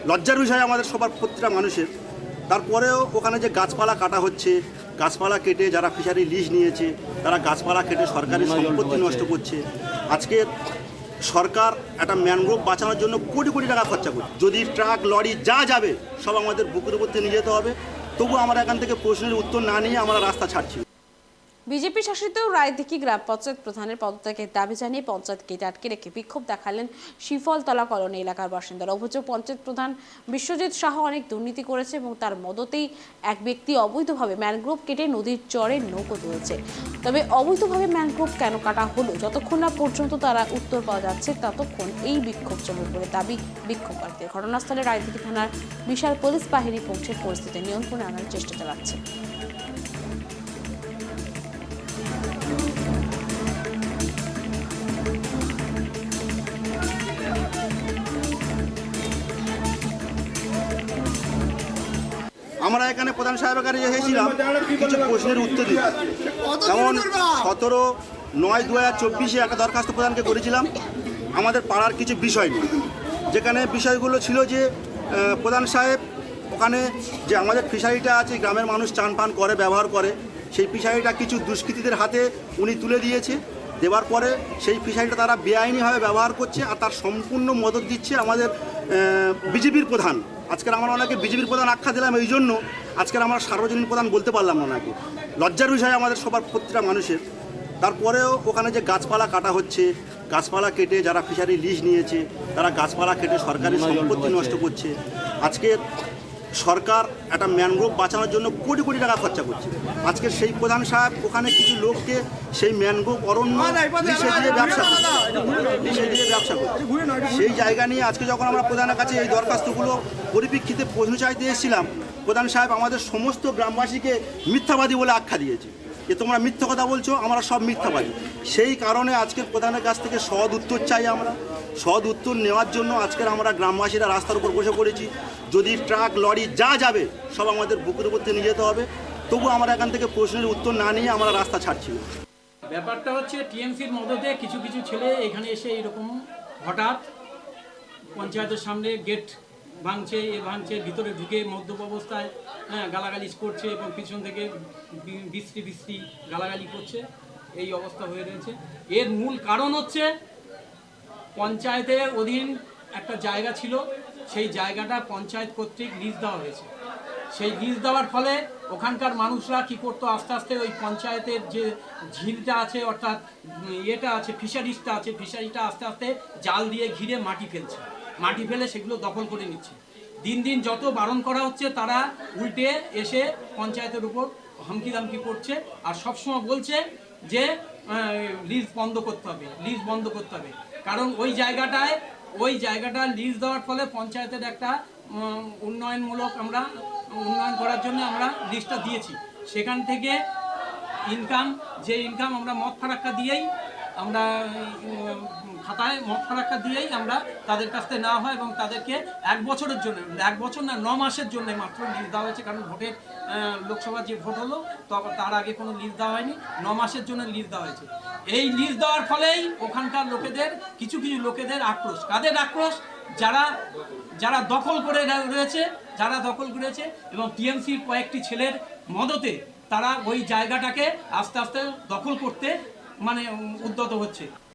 লজ্জার বিষয় আমাদের সবার প্রতিটা মানুষের। তারপরেও ওখানে যে গাছপালা কাটা হচ্ছে, গাছপালা কেটে যারা ফিশারি লিজ নিয়েছে তারা গাছপালা কেটে সরকারি সম্পত্তি নষ্ট করছে। আজকে সরকার একটা ম্যানগ্রোভ বাঁচানোর জন্য কোটি কোটি টাকা খরচা করছে। যদি ট্রাক লরি যা যাবে সব আমাদের বুকের উপর নিয়ে যেতে হবে, তবু আমরা এখান থেকে প্রশ্নের উত্তর না নিয়ে আমরা রাস্তা ছাড়ছি। বিজেপি শাসিত রায়দিঘি গ্রাম পঞ্চায়েত প্রধানের পদত্যাগের দাবি জানিয়ে পঞ্চায়েত গেটে আটকে রেখে বিক্ষোভ দেখালেন শিফলতলা কলোনি এলাকার বাসিন্দারা। অভিযোগ, পঞ্চায়েত প্রধান বিশ্বজিৎ সাহা অনেক দুর্নীতি করেছে এবং তার মদতেই এক ব্যক্তি অবৈধভাবে ম্যানগ্রোভ কেটে নদীর চরে নৌকো তুলেছে। তবে অবৈধভাবে ম্যানগ্রোভ কেন কাটা হলো, যতক্ষণ না পর্যন্ত তারা উত্তর পাওয়া যাচ্ছে ততক্ষণ এই বিক্ষোভ চলবে বলে দাবি বিক্ষোভকারীদের। ঘটনাস্থলে রায়দিঘি থানার বিশাল পুলিশ বাহিনী পৌঁছে পরিস্থিতি নিয়ন্ত্রণে আনার চেষ্টা চালাচ্ছে। আমরা এখানে প্রধান সাহেবের কাছে এসেছিলাম কিছু প্রশ্নের উত্তর দিতে। যেমন 17/9/2024 একটা দরখাস্ত প্রধানকে করেছিলাম আমাদের পাড়ার কিছু বিষয় নিয়ে, যেখানে বিষয়গুলো ছিল যে প্রধান সাহেব ওখানে যে আমাদের ফিশারিটা আছে, গ্রামের মানুষ চান পান করে ব্যবহার করে, সেই ফিশারিটা কিছু দুষ্কৃতীদের হাতে উনি তুলে দিয়েছে। দেওয়ার পরে সেই ফিশারিটা তারা বেআইনিভাবে ব্যবহার করছে আর তার সম্পূর্ণ মদত দিচ্ছে আমাদের বিজেপির প্রধান। আজকের আমরা ওনাকে বিজেপির প্রধান আখ্যা দিলাম, এই জন্য আজকের আমরা সার্বজনীন প্রধান বলতে পারলাম না ওনাকে। লজ্জার বিষয় আমাদের সবার প্রতিটা মানুষের। তারপরেও ওখানে যে গাছপালা কাটা হচ্ছে, গাছপালা কেটে যারা ফিশারি লিজ নিয়েছে তারা গাছপালা কেটে সরকারি সম্পত্তি নষ্ট করছে। আজকে সরকার একটা ম্যানগ্রোভ বাঁচানোর জন্য কোটি কোটি টাকা খরচা করছে। আজকে সেই প্রধান সাহেব ওখানে কিছু লোককে সেই ম্যানগ্রোভ অরণ্য লিসে দিয়ে ব্যবসা করছে। সেই জায়গা নিয়ে আজকে যখন আমরা প্রধানের কাছে এই দরখাস্তগুলো পরিপ্রেক্ষিতে প্রশ্ন চাইতে এসেছিলাম, প্রধান সাহেব আমাদের সমস্ত গ্রামবাসীকে মিথ্যাবাদী বলে আখ্যা দিয়েছে, যে তোমরা মিথ্যা কথা বলছো, আমরা সব মিথ্যাবাদী। সেই কারণে আজকের প্রধানের কাছ থেকে সৎ উত্তর চাই। আমরা সৎ উত্তর নেওয়ার জন্য আজকের আমরা গ্রামবাসীরা রাস্তার উপর বসে পড়েছি। যদি ট্রাক লরি যা যাবে সব আমাদের বুকের উপর নিয়ে যেতে হবে, তবু আমরা এখান থেকে প্রশ্নের উত্তর না নিয়ে আমরা রাস্তা ছাড়ছি। ব্যাপারটা হচ্ছে টিএমসির মদতে কিছু কিছু ছেলে এখানে এসে এরকম হঠাৎ পঞ্চায়েতের সামনে গেট ভাঙছে, ভিতরে ঢুকে মদ্যপ অবস্থায় গালাগালি করছে এবং পিছন থেকে বিশ্রী গালাগালি করছে। এই অবস্থা হয়ে রয়েছে। এর মূল কারণ হচ্ছে পঞ্চায়েতের অধীন একটা জায়গা ছিল, সেই জায়গাটা পঞ্চায়েত কর্তৃক লিজ দেওয়া হয়েছে। সেই লিজ দেওয়ার ফলে ওখানকার মানুষরা কি করতো, আস্তে আস্তে ওই পঞ্চায়েতের যে ঝিলটা আছে অর্থাৎ ফিশারিটা আস্তে আস্তে জাল দিয়ে ঘিরে মাটি ফেলে সেগুলো দখল করে নিচ্ছে। দিন দিন যত বারণ করা হচ্ছে তারা উল্টে এসে পঞ্চায়েতের উপর হুমকি করছে আর সবসময় বলছে যে লিজ বন্ধ করতে হবে। কারণ ওই জায়গাটা লিজ দেওয়ার ফলে পঞ্চায়েতের একটা উন্নয়ন করার জন্য আমরা লিজটা দিয়েছি। সেখান থেকে ইনকাম আমরা মদ ফারাক্কা দিয়েই খাতায় আমরা তাদের কাছ থেকে নেওয়া হয় এবং তাদেরকে 1 বছরের জন্য, 1 বছর না 9 মাসের জন্য মাত্র লিজ দেওয়া হয়েছে। কারণ লোকসভার যে ভোট হলো তার আগে কোনো লিজ দেওয়া হয়নি, 9 মাসের জন্য লিজ দেওয়া হয়েছে। এই লিজ দেওয়ার ফলেই ওখানকার লোকেদের কিছু লোকেদের আক্রোশ। কাদের আক্রোশ? যারা দখল করেছে এবং টিএমসির কয়েকটি ছেলের মদতে তারা ওই জায়গাটাকে আস্তে আস্তে দখল করতে উদ্যত হচ্ছে।